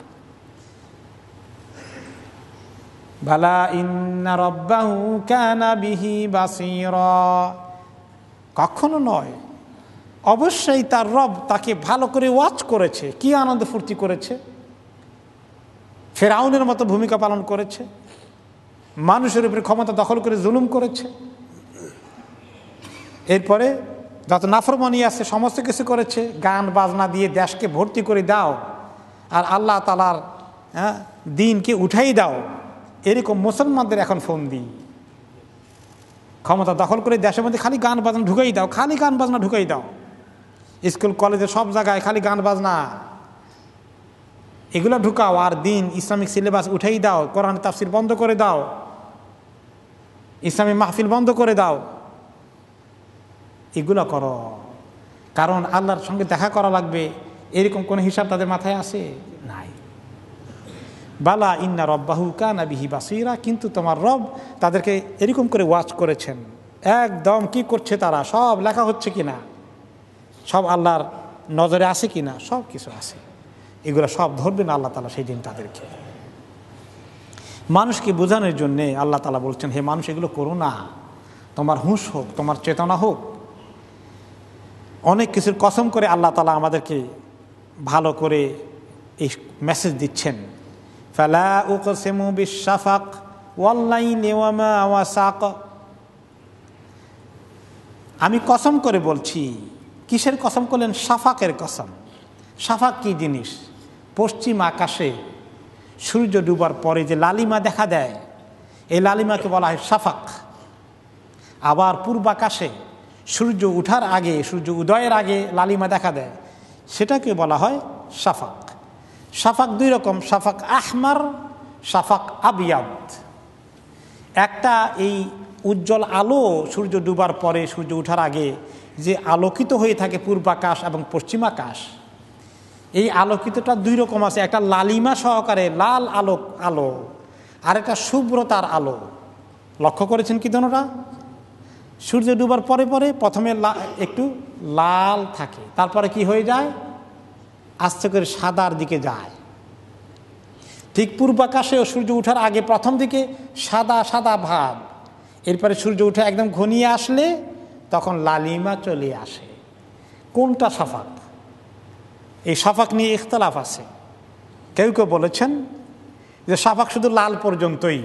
বালা ইন্না রাব্বাহু কানা বিহি বাসীরা, কখনো নয়, অবশ্যই তার রব তাকে ভালো করে ওয়াচ করেছে। কি আনন্দ ফুর্তি করেছে, ফেরাউনের মতো ভূমিকা পালন করেছে, মানুষের উপরে ক্ষমতা দখল করে জুলুম করেছে, এরপরে যত নাফরমানি আছে সমস্ত কিছু করেছে, গান বাজনা দিয়ে দেশকে ভর্তি করে দাও আর আল্লাহ তাআলার দিনকে উঠাই দাও, এরকম মুসলমানদের এখন ফোন দিই। ক্ষমতা দখল করে দেশের মধ্যে খালি গান বাজনা ঢুকাই দাও, খালি গান বাজনা ঢুকাই দাও, স্কুল কলেজে সব জায়গায় খালি গান বাজনা এগুলো ঢুকাও, আর দিন ইসলামিক সিলেবাস উঠাই দাও, কোরআন তাফসির বন্ধ করে দাও, ইসলামী মাহফিল বন্ধ করে দাও, এগুলো করো। কারণ আল্লাহর সঙ্গে দেখা করা লাগবে, এরকম কোন হিসাব তাদের মাথায় আছে নাই। বালা ইন্না রব্বাহু কানা বিহি বাসীরা, কিন্তু তোমার রব তাদেরকে এরকম করে ওয়াচ করেছেন, একদম কি করছে তারা, সব লেখা হচ্ছে কিনা, সব আল্লাহর নজরে আছে কিনা, সব কিছু আছে, এগুলো সব ধরবেন আল্লাহ তাআলা সেই দিন তাদেরকে। মানুষকে বোঝানোর জন্যে আল্লাহ তাআলা বলছেন, হে মানুষ এগুলো করো না, তোমার হুঁশ হোক, তোমার চেতনা হোক। অনেক কিছুর কসম করে আল্লাহ তাআলা আমাদেরকে ভালো করে এই মেসেজ দিচ্ছেন, ফালা উকসিমু বিশ-শাফাক ওয়াল-লাইলি ওয়া মা ওয়াসাক, আমি কসম করে বলছি। কিসের কসম করলেন? শাফাকের কসম। শাফাক কি জিনিস? পশ্চিম আকাশে সূর্য ডুবার পরে যে লালিমা দেখা দেয়, এই লালিমাকে বলা হয় শাফাক। আবার পূর্বাকাশে সূর্য উঠার আগে, সূর্য উদয়ের আগে লালিমা দেখা দেয়, সেটাকে বলা হয় শাফাক। শাফাক দুই রকম, শাফাক আহমার, শাফাক আবিয়াদ। একটা এই উজ্জ্বল আলো সূর্য ডুবার পরে সূর্য উঠার আগে যে আলোকিত হয়ে থাকে পূর্বাকাশ এবং পশ্চিম আকাশ, এই আলোকিতটা দুই রকম আছে, একটা লালিমা সহকারে লাল আলো, আর একটা শুভ্রতার আলো। লক্ষ্য করেছেন কি দোনোটা? সূর্য ডুবার পরে পরে প্রথমে একটু লাল থাকে, তারপরে কি হয়ে যায়, আস্তে করে সাদার দিকে যায়। ঠিক পূর্বাকাশেও সূর্য উঠার আগে প্রথম দিকে সাদা সাদা ভাব, এরপরে সূর্য উঠে একদম ঘনিয়ে আসলে তখন লালিমা চলে আসে। কোনটা শাফাক? এই শাফাক নিয়ে ইখতিলাফ আছে। কেউ কেউ বলেছেন যে শাফাক শুধু লাল পর্যন্তই।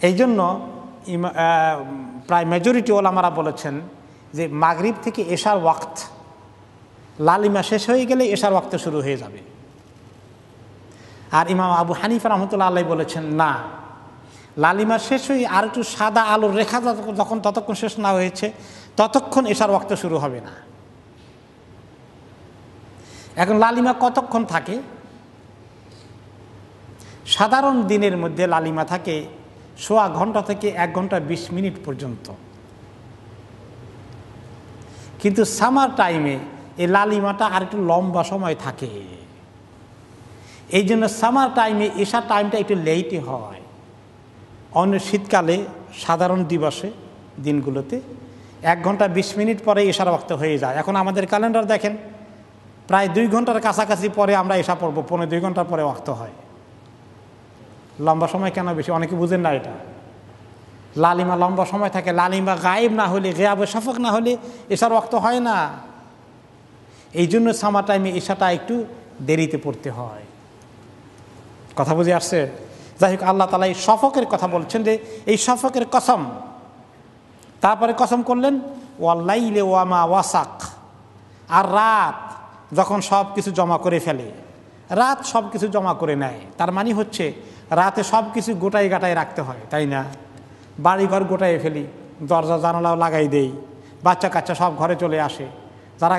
এই জন্য প্রায় মেজরিটি ওলামারা বলেছেন যে মাগরিব থেকে এশার ওয়াক্ত, লালিমা শেষ হয়ে গেলে এশার ওয়াক্ত শুরু হয়ে যাবে। আর ইমাম আবু হানিফা রহমতুল্লাহ আলাইহি বলেছেন না, লালিমা শেষ হয়ে আর একটু সাদা আলোর রেখা যখন ততক্ষণ শেষ না হয়েছে ততক্ষণ এশার ওয়াক্ত শুরু হবে না। এখন লালিমা কতক্ষণ থাকে? সাধারণ দিনের মধ্যে লালিমা থাকে সোয়া ঘন্টা থেকে 1 ঘন্টা 20 মিনিট পর্যন্ত, কিন্তু সামার টাইমে এই লালিমাটা আর একটু লম্বা সময় থাকে। এই জন্য সামার টাইমে এশার টাইমটা একটু লেটই হয়। অন্য শীতকালে সাধারণ দিবসে দিনগুলোতে 1 ঘন্টা 20 মিনিট পরে এশার ওয়াক্ত হয়ে যায়। এখন আমাদের ক্যালেন্ডার দেখেন, প্রায় 2 ঘন্টার কাছাকাছি পরে আমরা এশা পড়বো, 1.5-2 ঘন্টার পরে ওয়াক্ত হয়। লম্বা সময় কেন বেশি? অনেকে বুঝেন না এটা। লালিমা লম্বা সময় থাকে। লালিমা গায়েব না হলে, গিয়াবে শাফাক না হলে এশার ওয়াক্ত হয় না। এই জন্য সামার টাইমে এশাটা একটু দেরিতে পড়তে হয়। কথা বুঝে আসছে? যাই হোক, আল্লাহ তাআলা এই শফকের কথা বলছেন যে এই শফকের কসম। তারপরে কসম করলেন ওয়াল্লাইলি ওয়ামা ওয়াসাক, আর রাত যখন সব কিছু জমা করে ফেলে। রাত সব কিছু জমা করে নেয়, তার মানে হচ্ছে রাতে সব কিছু গোটাই গাটাই রাখতে হয়, তাই না? বাড়িঘর গোটাই ফেলি, দরজা জানালাও লাগাই দেই, বাচ্চা কাচ্চা সব ঘরে চলে আসে, যারা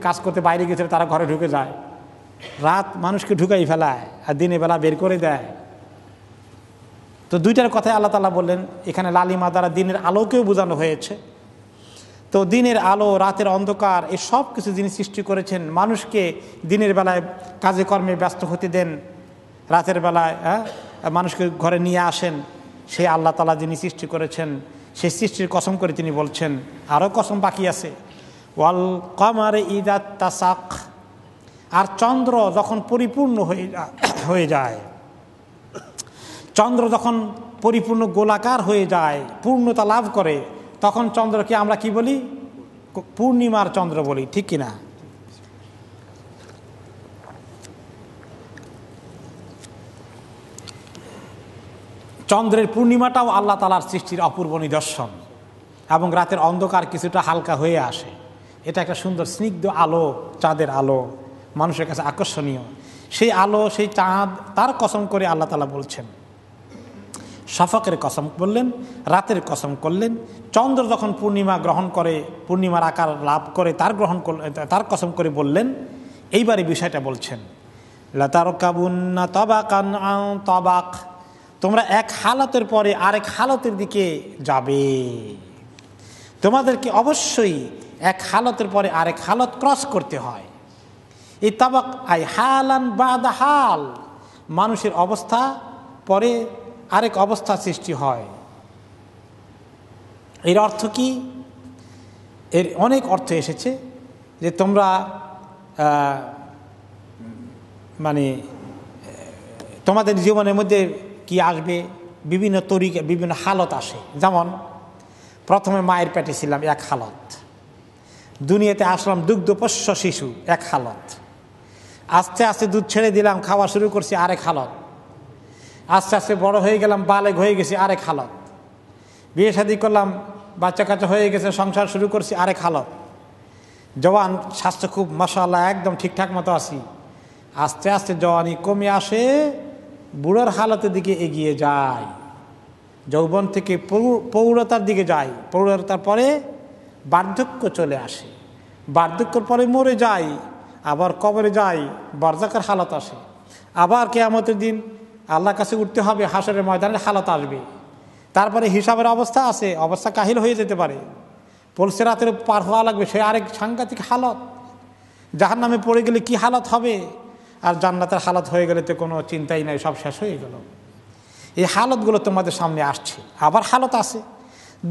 কাজ করতে বাইরে গেছে তারা ঘরে ঢুকে যায়। রাত মানুষকে ঢুকাই ফেলায় আর দিনের বেলা বের করে দেয়। তো দুইটার কথাই আল্লাহ তাআলা বললেন এখানে। লালিমা দ্বারা দিনের আলোকেও বোঝানো হয়েছে। তো দিনের আলো, রাতের অন্ধকার, এই সব কিছু যিনি সৃষ্টি করেছেন, মানুষকে দিনের বেলায় কাজে কর্মে ব্যস্ত হতে দেন, রাতের বেলায় মানুষকে ঘরে নিয়ে আসেন, সেই আল্লাহ তাআলা যিনি সৃষ্টি করেছেন, সেই সৃষ্টির কসম করে তিনি বলছেন। আরও কসম বাকি আছে, ওয়াল কমারে ইদা তাসাক, আর চন্দ্র যখন পরিপূর্ণ হয়ে যায়, চন্দ্র যখন পরিপূর্ণ গোলাকার হয়ে যায়, পূর্ণতা লাভ করে, তখন চন্দ্রকে আমরা কি বলি? পূর্ণিমার চন্দ্র বলি, ঠিক কিনা? চন্দ্রের পূর্ণিমাটাও আল্লাহ তাআলার সৃষ্টির অপূর্ব নিদর্শন, এবং রাতের অন্ধকার কিছুটা হালকা হয়ে আসে। এটা একটা সুন্দর স্নিগ্ধ আলো, চাঁদের আলো, মানুষের কাছে আকর্ষণীয়। সেই আলো, সেই চাঁদ, তার কসম করে আল্লাহ তাআলা বলছেন। শফকের কসম বললেন, রাতের কসম করলেন, চন্দ্র যখন পূর্ণিমা গ্রহণ করে, পূর্ণিমার আকার লাভ করে, তার কসম করে বললেন। এইবারে বিষয়টা বলছেন, লাতারকাবুন্না তাবাকান আন তাবাক, তোমরা এক হালতের পরে আরেক হালতের দিকে যাবে। তোমাদেরকে অবশ্যই এক হালতের পরে আরেক হালত ক্রস করতে হয়। এই তাবাক আই হালান বাদা হাল, মানুষের অবস্থা পরে আরেক অবস্থা সৃষ্টি হয়। এর অর্থ কি? এর অনেক অর্থ এসেছে, যে তোমরা মানে তোমাদের জীবনের মধ্যে কি আসবে, বিভিন্ন তরিকা, বিভিন্ন হালত আসে। যেমন প্রথমে মায়ের পেটে ছিলাম, এক হালত। দুনিয়াতে আসলাম দুগ্ধপোষ্য শিশু, এক হালত। আস্তে আস্তে দুধ ছেড়ে দিলাম, খাওয়া শুরু করছি, আরেক হালত। আস্তে আস্তে বড় হয়ে গেলাম, বালেগ হয়ে গেছি, আরেক হালত। বিয়ে শাদী করলাম, বাচ্চা কাচ্চা হয়ে গেছে, সংসার শুরু করছি, আরেক হালত। জওয়ান, স্বাস্থ্য খুব মাশাআল্লাহ একদম ঠিকঠাক মতো আছি। আস্তে আস্তে জওয়ানি কমে আসে, বুড়োর হালতের দিকে এগিয়ে যায়, যৌবন থেকে পৌরতার দিকে যায়, পৌরতার পরে বার্ধক্য চলে আসে, বার্ধক্যের পরে মরে যায়, আবার কবরে যায়, বারজাকের হালত আসে, আবার কিয়ামতের দিন আল্লাহর কাছে উঠতে হবে, হাসরের ময়দানের হালত আসবে। তারপরে হিসাবের অবস্থা আছে, অবস্থা কাহিল হয়ে যেতে পারে, পলসে রাতের পার হওয়া লাগবে, সে আরেক সাংঘাতিক হালত। জাহান্নামে পড়ে গেলে কি হালত হবে, আর জান্নাতের হালত হয়ে গেলে তো কোনো চিন্তাই নাই, সব শেষ হয়ে গেল। এই হালতগুলো তোমাদের সামনে আসছে। আবার হালত আছে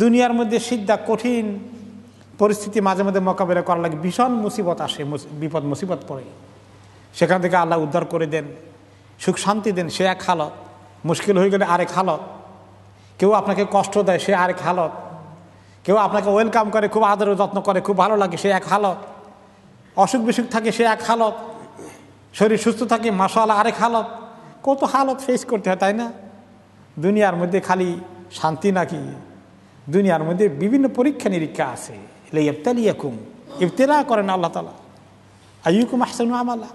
দুনিয়ার মধ্যে, সিদ্ধা কঠিন পরিস্থিতি মাঝে মাঝে মোকাবেলা করা লাগে, ভীষণ মুসিবত আসে, বিপদ মুসিবত পড়ে, সেখান থেকে আল্লাহ উদ্ধার করে দেন, সুখ শান্তি দেন, সে এক হালত। মুশকিল হয়ে গেলে আরেক হালত। কেউ আপনাকে কষ্ট দেয়, সে আরেক হালত। কেউ আপনাকে ওয়েলকাম করে, খুব আদর যত্ন করে, খুব ভালো লাগে, সে এক হালত। অসুখ বিসুখ থাকে, সে এক হালত। শরীর সুস্থ থাকে, মাশাআল্লাহ, আরেক হালত। কত হালত ফেস করতে হয়, তাই না? দুনিয়ার মধ্যে খালি শান্তি নাকি? দুনিয়ার মধ্যে বিভিন্ন পরীক্ষা নিরীক্ষা আছে। লিয়াবতালিয়াকুম, ইবতিলা করেন আল্লাহ তাআলা, আইয়ুকুম আহসানু আমালা।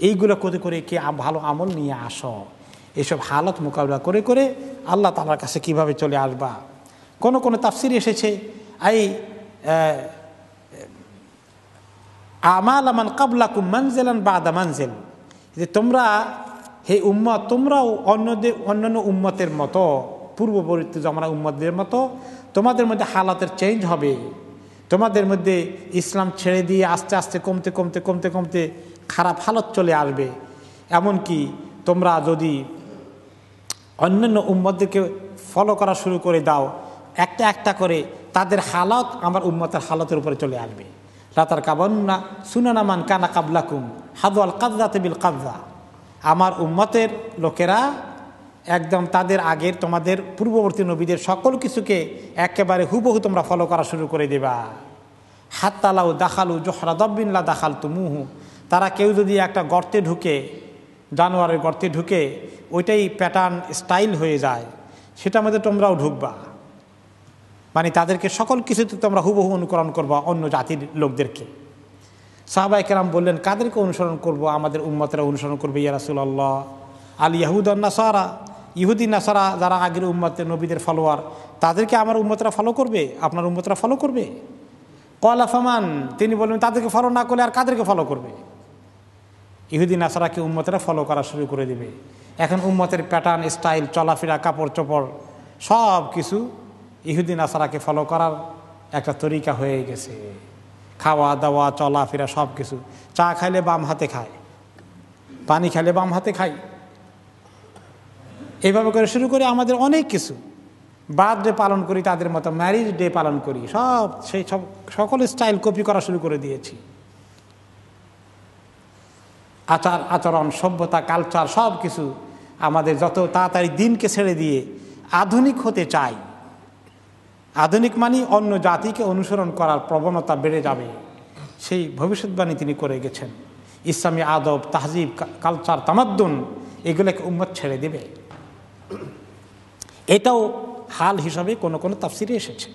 এইগুলো করে করে কে ভালো আমল নিয়ে আসো। এসব হালত মোকাবিলা করে করে আল্লাহ তাআলার কাছে কিভাবে চলে আসবা। কোন কোন তাফসির এসেছে, আমাল আমান কাবলাকুম মানজিলান বাদা মানজিল, যে তোমরা হে উম্মত, তোমরাও অন্যান্য উম্মতের মতো, পূর্ববর্তী জমানা উম্মতদের মতো তোমাদের মধ্যে হালাতের চেঞ্জ হবে। তোমাদের মধ্যে ইসলাম ছেড়ে দিয়ে আস্তে আস্তে কমতে কমতে কমতে কমতে খারাপ হালত চলে আসবে। এমনকি তোমরা যদি অন্যান্য উম্মতদেরকে ফলো করা শুরু করে দাও, একটা একটা করে তাদের হালত আমার উম্মতের হালতের উপরে চলে আসবে। লাতার কাবান্না সুনানা মান কানা কাবলাকুম হাদু আল কাদরাতে বিল কাদরা, আমার উম্মতের লোকেরা একদম তাদের আগের তোমাদের পূর্ববর্তী নবীদের সকল কিছুকে একেবারে হুবহু তোমরা ফলো করা শুরু করে দেবা। হাত্তালাউ দাখালু জোহরা দব্বিনলা দাখাল তুমুহু, তারা কেউ যদি একটা গর্তে ঢুকে, জানোয়ারের গর্তে ঢুকে ওইটাই প্যাটার্ন স্টাইল হয়ে যায়, সেটার মধ্যে তোমরাও ঢুকবা। মানে তাদেরকে সকল কিছুতে তোমরা হুবহু অনুকরণ করবা অন্য জাতির লোকদেরকে। সাহাবায়ে কেরাম বললেন, কাদেরকে অনুসরণ করব? আমাদের উম্মতেরা অনুসরণ করবে ইয়া রাসূলুল্লাহ। আল ইয়াহুদ ওয়ান নাসারা, ইহুদি নাসারা যারা আগের উম্মতের নবীদের ফলোয়ার, তাদেরকে আমার উম্মতরা ফলো করবে, আপনার উম্মতরা ফলো করবে? ক্বালা ফামান, তিনি বললেন তাদেরকে ফলো না করলে আর কাদেরকে ফলো করবে? ইহুদি নাসারাকে উম্মতেরা ফলো করা শুরু করে দেবে। এখন উম্মতের প্যাটার্ন স্টাইল, চলাফেরা, কাপড় চোপড় সব কিছু ইহুদি নাসারাকে ফলো করার একটা তরিকা হয়ে গেছে। খাওয়া দাওয়া চলাফেরা সব কিছু, চা খাইলে বাম হাতে খায়, পানি খাইলে বাম হাতে খায়, এইভাবে করে শুরু করে আমাদের অনেক কিছু। বার্থডে পালন করি তাদের মতো, ম্যারিজ ডে পালন করি, সব সেই সব সকল স্টাইল কপি করা শুরু করে দিয়েছি। আচার আচরণ, সভ্যতা, কালচার সব কিছু আমাদের যত তাড়াতাড়ি দিনকে ছেড়ে দিয়ে আধুনিক হতে চাই, আধুনিক মানে অন্য জাতিকে অনুসরণ করার প্রবণতা বেড়ে যাবে, সেই ভবিষ্যৎবাণী তিনি করে গেছেন। ইসলামী আদব, তাহজিব, কালচার, তামাদ্দুন এগুলোকে উম্মত ছেড়ে দেবে। এটাও হাল হিসাবে কোনো কোনো তাফসিরে এসেছে।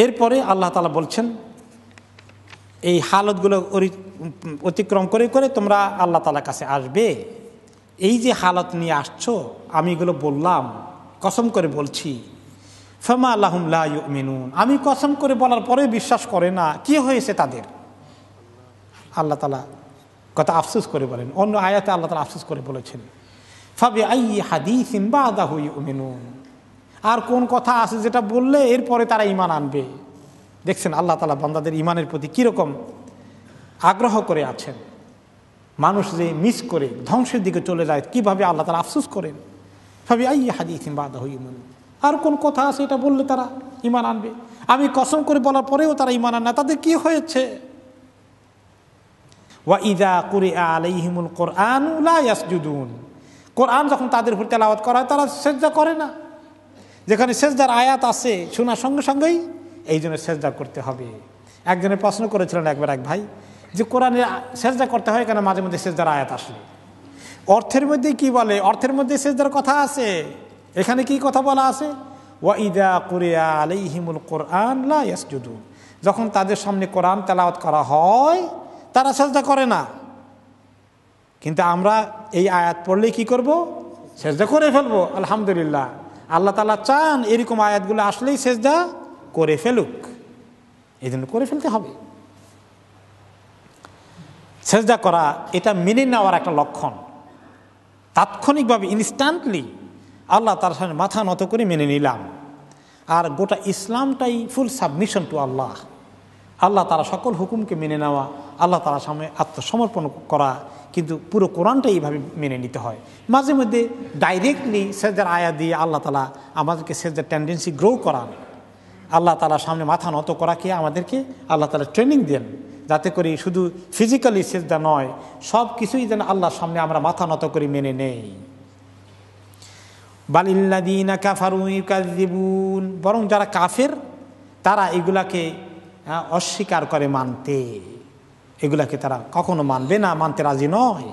এরপরে আল্লাহ তাআলা বলছেন, এই হালতগুলো অতিক্রম করে করে তোমরা আল্লাহ তাআলার কাছে আসবে। এই যে হালত নিয়ে আসছো, আমি এগুলো বললাম, কসম করে বলছি, ফামা লাহুম লা ইউমিনুন, আমি কসম করে বলার পরে বিশ্বাস করে না, কি হয়েছে তাদের? আল্লাহ তাআলা কথা আফসোস করে বলেন, অন্য আয়াতে আল্লাহ তাআলা আফসোস করে বলেছেন, ফাবি আইয়ি হাদিসিন বাদাহু ইউমিনুন, আর কোন কথা আছে যেটা বললে এরপরে তারা ঈমান আনবে? দেখছেন আল্লাহ তাআলা বান্দাদের ঈমানের প্রতি কীরকম আগ্রহ করে আছেন। মানুষ যে মিস করে ধ্বংসের দিকে চলে যায়, কিভাবে আল্লাহ তাআলা আফসোস করেন। ফাবি আইয়ি হাদিসিন বাদাহু ইউমিনুন, আর কোন কথা আছে এটা বললে তারা ঈমান আনবে? আমি কসম করে বলার পরেও তারা ঈমান আনে না, তাদের কি হয়েছে? ওয়া ইযা কুরিআ আলাইহিমুল কুরআনু লা ইয়াসজুদুন, কোরআন যখন তাদের উপর তেলাওয়াত করা হয় তারা সেজদা করে না। যেখানে সেজদার আয়াত আছে শোনার সঙ্গে সঙ্গেই এই জন্য সেজদা করতে হবে। একজনের প্রশ্ন করেছিলেন একবার এক ভাই, যে কোরআনে সেজদা করতে হয় কেন মাঝে মধ্যে সেজদার আয়াত আসলে? অর্থের মধ্যে কি বলে? অর্থের মধ্যে সেজদার কথা আছে। এখানে কি কথা বলা আছে? ওয়া ইযা কুরিআ আলাইহিমুল কুরআন লা ইয়াসজুদুন, যখন তাদের সামনে কোরআন তেলাওয়াত করা হয় তারা সেজদা করে না। কিন্তু আমরা এই আয়াত পড়লে কি করব? সেজদা করে ফেলবো। আলহামদুলিল্লাহ, আল্লাহ তাআলা চান এরকম আয়াতগুলো আসলেই সেজদা করে ফেলুক, এই জন্য করে ফেলতে হবে। সেজদা করা এটা মেনে নেওয়ার একটা লক্ষণ। তাৎক্ষণিকভাবে ইনস্ট্যান্টলি আল্লাহ তার সামনে মাথা নত করে মেনে নিলাম। আর গোটা ইসলামটাই ফুল সাবমিশন টু আল্লাহ। আল্লাহ তারা সকল হুকুমকে মেনে নেওয়া, আল্লাহ তাআলার সামনে আত্মসমর্পণ করা, কিন্তু পুরো কোরআনটা এইভাবে মেনে নিতে হয়। মাঝে মধ্যে ডাইরেক্টলি সেজদার আয়াত দিয়ে আল্লাহ তাআলা আমাদেরকে সেজদার টেন্ডেন্সি গ্রো করান। আল্লাহ তাআলার সামনে মাথা নত করাকে আমাদেরকে আল্লাহ তাআলা ট্রেনিং দেন, যাতে করে শুধু ফিজিক্যালি সেজদা নয়, সব কিছুই যেন আল্লাহর সামনে আমরা মাথা নত করে মেনে নেই। বালিল্লাযীনা কাফারু ইউকাযযিবুন, বরং যারা কাফের তারা এগুলাকে অস্বীকার করে মানতে, এগুলাকে তারা কখনো মানবে না, মানতে রাজি নয়।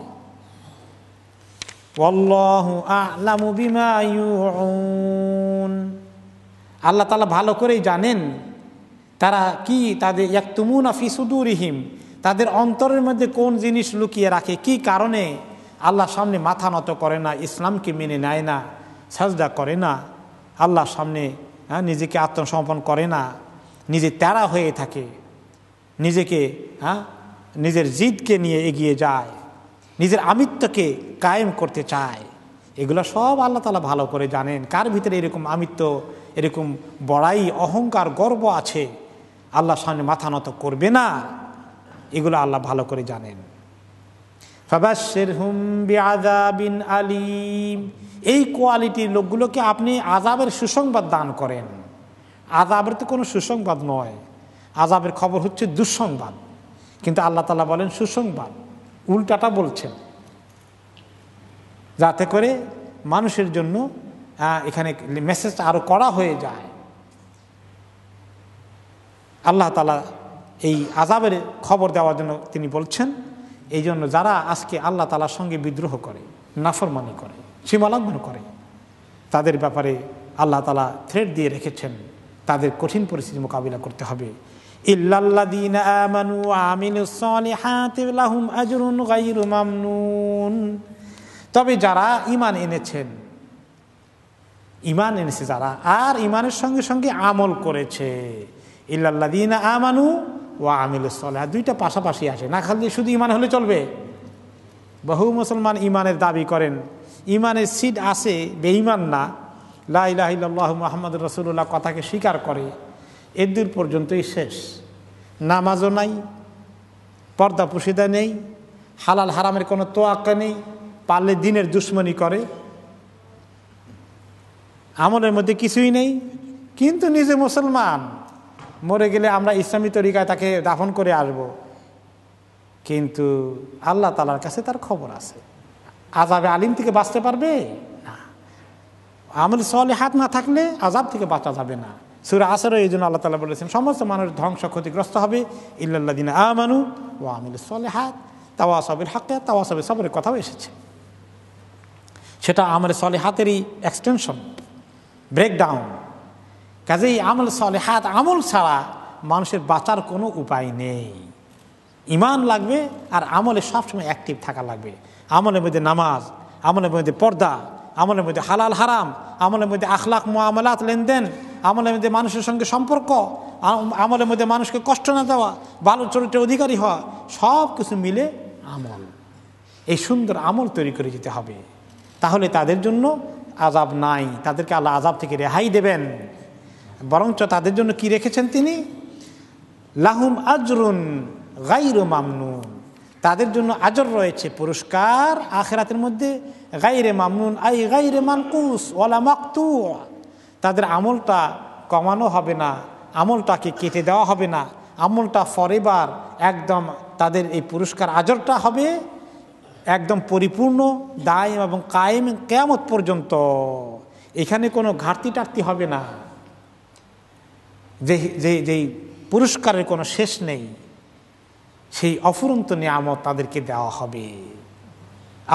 ওয়াল্লাহু আ'লামু বিমা ইউউন, আল্লাহ তাআলা ভালো করেই জানেন তারা কি, তাদের ইয়াকতুমুনা ফি সুদুরিহিম, তাদের অন্তরের মধ্যে কোন জিনিস লুকিয়ে রাখে, কি কারণে আল্লাহর সামনে মাথা নত করে না, ইসলামকে মেনে নেয় না, সাজদা করে না, আল্লাহর সামনে নিজেকে আত্মসমর্পণ করে না, নিজে তেরা হয়ে থাকে, নিজেকে নিজের জিদকে নিয়ে এগিয়ে যায়, নিজের আমিত্বকে কায়েম করতে চায়। এগুলো সব আল্লাহ তাআলা ভালো করে জানেন কার ভিতরে এরকম আমিত্ব এরকম বড়াই অহংকার গর্ব আছে, আল্লাহর সামনে মাথা নত করবে না, এগুলো আল্লাহ ভালো করে জানেন। ফাবাশশিরহুম বিআযাবিন আলীম, এই কোয়ালিটির লোকগুলোকে আপনি আযাবের সুসংবাদ দান করেন। আযাবের তো কোনো সুসংবাদ নয়, আযাবের খবর হচ্ছে দুঃসংবাদ, কিন্তু আল্লাহ তাআলা বলেন সুসংবাদ, উল্টাটা বলছেন, যাতে করে মানুষের জন্য এখানে মেসেজটা আরো কড়া হয়ে যায়। আল্লাহ তাআলা এই আযাবের খবর দেওয়ার জন্য তিনি বলছেন, এই জন্য যারা আজকে আল্লাহ তাআলার সঙ্গে বিদ্রোহ করে, নাফরমানি করে, সীমালঙ্ঘন করে, তাদের ব্যাপারে আল্লাহ তাআলা থ্রেট দিয়ে রেখেছেন, তাদের কঠিন পরিস্থিতি মোকাবিলা করতে হবে। ইল্লাল্লাযীনা আমানু ওয়া আমিলুস সালিহাতি লাহুম আজরুন গায়রু মামনুন, তবে যারা ঈমান এনেছেন, ঈমান এনেছে যারা, আর ঈমানের সঙ্গে সঙ্গে আমল করেছে, ইল্লাল্লাযীনা আমানু ওয়া আমিলুস সালিহাত, দুইটা পাশাপাশি আসে, না খালি শুধু ঈমান হলে চলবে। বহু মুসলমান ঈমানের দাবি করেন, ঈমানের সিট আছে, বেঈমান না, লা ইলাহা ইল্লাল্লাহু মুহাম্মাদুর রাসূলুল্লাহ কথাকে স্বীকার করে, এর দূর পর্যন্তই শেষ। নামাজও নাই, পর্দা পুশিদা নেই, হালাল হারামের কোনো তোয়াক্কা নেই, পারলে দিনের দুশ্মনী করে, আমলের মধ্যে কিছুই নেই, কিন্তু নিজে মুসলমান, মরে গেলে আমরা ইসলামী তরিকায় তাকে দাফন করে আসব, কিন্তু আল্লাহ তাআলার কাছে তার খবর আছে। আযাবে আলিম থেকে বাঁচতে পারবে না, আমল সালিহাত না থাকলে আযাব থেকে বাঁচা যাবে না। সূরা আসর এই জন্য আল্লাহ তাআলা বলেছেন সমস্ত মানুষ ধ্বংস ক্ষতিগ্রস্ত হবে, ইল্লাল্লাযীনা আমানু ওয়া আমিলুস সালিহাত তাওয়াসাউ বিল হাক্কি তাওয়াসাউ বিস সাবরের কথাও এসেছে। সেটা আমল সালিহাতেরই এক্সটেনশন, ব্রেকডাউন। কাজেই আমল সালিহাত, আমল ছাড়া মানুষের বাঁচার কোনো উপায় নেই। ঈমান লাগবে আর আমলে সবসময় অ্যাক্টিভ থাকা লাগবে। আমলের মধ্যে নামাজ, আমলের মধ্যে পর্দা, আমলের মধ্যে হালাল হারাম, আমলের মধ্যে আখলাক মুআমালাত লেনদেন, আমলের মধ্যে মানুষের সঙ্গে সম্পর্ক, আমলের মধ্যে মানুষকে কষ্ট না দেওয়া, ভালো চরিত্রের অধিকারী হওয়া, সব কিছু মিলে আমল। এই সুন্দর আমল তৈরি করে যেতে হবে, তাহলে তাদের জন্য আযাব নাই, তাদেরকে আল্লাহ আযাব থেকে রেহাই দেবেন। বরঞ্চ তাদের জন্য কি রেখেছেন তিনি? লাহুম আজরুন গায়রু মামনুন, তাদের জন্য আজর রয়েছে, পুরস্কার আখিরাতের মধ্যে। গায়রে মামনুন আই গায়রে মানকুস ওয়ালা মাকতু, তাদের আমলটা কমানো হবে না, আমলটাকে কেটে দেওয়া হবে না, আমলটা ফরএভার একদম, তাদের এই পুরস্কার আজরটা হবে একদম পরিপূর্ণ, দায়ম এবং কায়েম কিয়ামত পর্যন্ত। এখানে কোনো ঘাটতি টাটতি হবে না, যেই পুরস্কারের কোনো শেষ নেই, সেই অফুরন্ত নিয়ামত তাদেরকে দেওয়া হবে।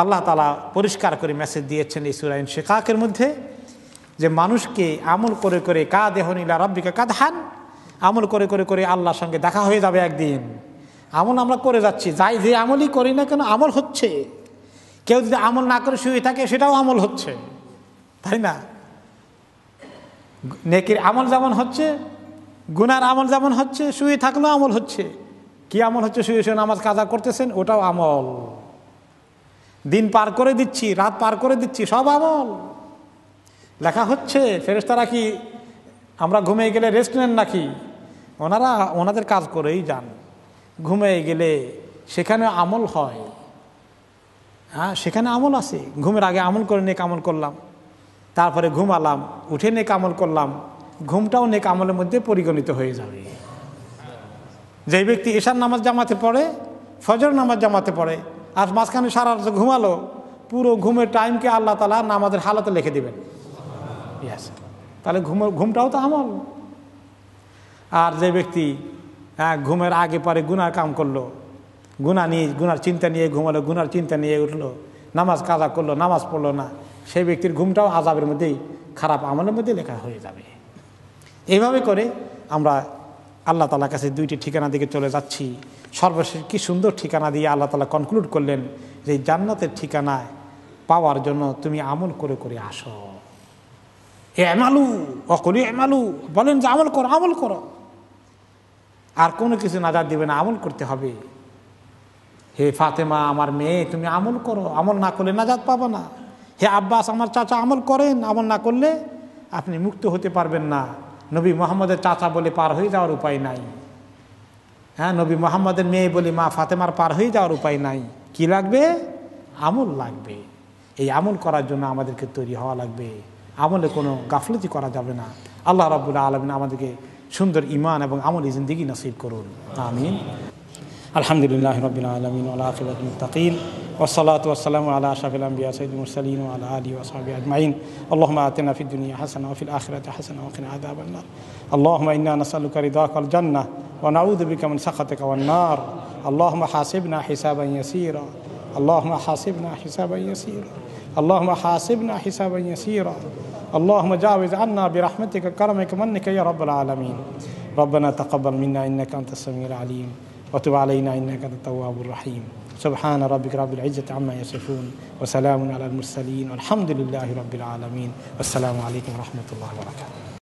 আল্লাহ তাআলা পরিষ্কার করে মেসেজ দিয়েছেন এই সূরা ইনশিকাকের মধ্যে, যে মানুষকে আমল করে করে কাদেহুন ইলা রাব্বিকা কাদহান, আমল করে করে করে আল্লাহর সঙ্গে দেখা হয়ে যাবে একদিন। আমল আমরা করে যাচ্ছি, যাই যে আমলই করি না কেন আমল হচ্ছে। কেউ যদি আমল না করে শুয়ে থাকে সেটাও আমল হচ্ছে, তাই না? নেকির আমল যেমন হচ্ছে, গুনার আমল যেমন হচ্ছে, শুয়ে থাকলেও আমল হচ্ছে। কি আমল হচ্ছে? শুয়ে শুয়ে নামাজ কাজা করতেছেন, ওটাও আমল। দিন পার করে দিচ্ছি, রাত পার করে দিচ্ছি, সব আমল লেখা হচ্ছে। ফেরেশতারা কি আমরা ঘুমিয়ে গেলে রেস্ট নেন নাকি? ওনারা ওনাদের কাজ করেই যান। ঘুমিয়ে গেলে সেখানে আমল হয়, হ্যাঁ সেখানে আমল আছে। ঘুমের আগে আমল করে নেক আমল করলাম, তারপরে ঘুমালাম, উঠে নেক আমল করলাম, ঘুমটাও নেক আমলের মধ্যে পরিগণিত হয়ে যাবে। যে ব্যক্তি এশার নামাজ জামাতে পড়ে, ফজর নামাজ জামাতে পড়ে, আর মাঝখানে সারা রাত ঘুমালো, পুরো ঘুমের টাইমকে আল্লাহ তাআলা নামাজের হালাতে লিখে দিবেন। ইয়াস, তাহলে ঘুমটাও তো আমল। আর যে ব্যক্তি ঘুমের আগে পরে গুনার কাম করলো, গুনার চিন্তা নিয়ে ঘুমালো, গুনার চিন্তা নিয়ে উঠলো, নামাজ কাজা করলো, নামাজ পড়লো না, সেই ব্যক্তির ঘুমটাও আযাবের মধ্যেই, খারাপ আমলের মধ্যে লেখা হয়ে যাবে। এইভাবে করে আমরা আল্লাহ তাআলার কাছে দুইটি ঠিকানা দিকে চলে যাচ্ছি। সর্বশেষ কি সুন্দর ঠিকানা দিয়ে আল্লাহ তাআলা কনক্লুড করলেন যে জান্নাতের ঠিকানায় পাওয়ার জন্য তুমি আমল করে করে আসো। আমালু অকুলি আমালু, বলেন যে আমল করো, আমল করো, আর কোনো কিছু নাজাত দিবে না, আমল করতে হবে। হে ফাতেমা আমার মেয়ে, তুমি আমল করো, আমল না করলে নাজাত পাবো না। হে আব্বাস আমার চাচা আমল করেন, আমল না করলে আপনি মুক্ত হতে পারবেন না। নবী মুহাম্মদের চাচা বলে পার হয়ে যাওয়ার উপায় নাই। হ্যাঁ, নবী মুহাম্মদের মেয়ে বলে মা ফাতেমার পার হয়ে যাওয়ার উপায় নাই। কি লাগবে? আমল লাগবে। এই আমল করার জন্য আমাদেরকে তৈরি হওয়া লাগবে। আমলে কোনো গাফলতি করা যাবে না। আল্লাহ রাব্বুল আলামিন আমাদেরকে সুন্দর ঈমান এবং আমলি জিন্দেগি নসিব করুন। আমিন। আলহামদুলিল্লাহি রাব্বিল আলামিন ওয়া আকিবাতুল মুত্তাকিন والصلاة والسلام على أشرف الأنبياء سيد المرسلين وعلى آله وصحبه أجمعين. اللهم آتنا في الدنيا حسنة وفي الآخرة حسنة وقنا عذاب النار. اللهم إنا نسألك رضاك والجنة ونعوذ بك من سخطك والنار. اللهم حاسبنا حسابا يسيرا. اللهم حاسبنا حسابا يسيرا. اللهم حاسبنا حسابا يسيرا. اللهم جاوز عنا برحمتك كرمك منك يا رب العالمين. ربنا تقبل منا إنك أنت السميع العليم وتب علينا إنك أنت التواب الرحيم. سبحان ربك رب العزة عما يصفون وسلام على المرسلين والحمد لله رب العالمين والسلام عليكم ورحمة الله وبركاته.